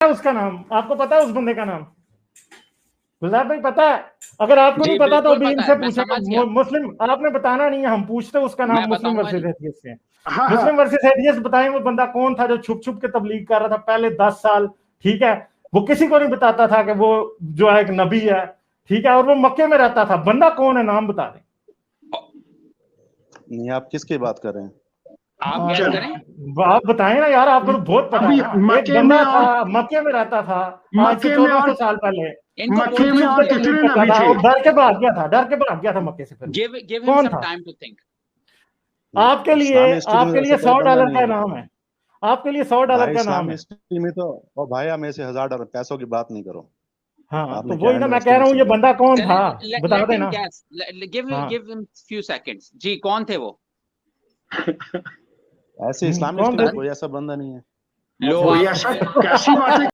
उसका नाम आपको पता है? उस बंदे का नाम गुलजार भाई पता है? अगर आपको नहीं पता तो अभी इनसे पूछेगा। मुस्लिम आपने बताना नहीं है, हम पूछते उसका नाम मुस्लिम वर्सेस एथियस्ट से। मुस्लिम वर्सेस एथियस्ट बताएं वो बंदा कौन था जो छुप छुप के तबलीग कर रहा था पहले 10 साल, ठीक है? वो किसी को नहीं बताता था कि वो जो है एक नबी है, ठीक है? और वो मक्के में रहता था। बंदा कौन है, नाम बता दें। नहीं, आप किसकी बात कर रहे हैं? आप बताएं ना यार, आपको तो बहुत पता है ना। एक बंदा था मक्के में रहता था आज से 1400 साल पहले। मक्के में और कितने नबी थे? डर के भाग गया था, डर के भाग गया था मक्के से। फिर कौन था? आपके लिए $100 का नाम है, आपके लिए $100 का नाम है। में तो और भाई हम ऐसे $1000 पैसों की बात नहीं करो। हाँ तो वही ना मैं कह रहा हूँ, ये बंदा कौन था बता देना। few seconds जी, कौन थे वो? ऐसे इस्लामिक कोई ऐसा बंदा नहीं है। कैसी बात है।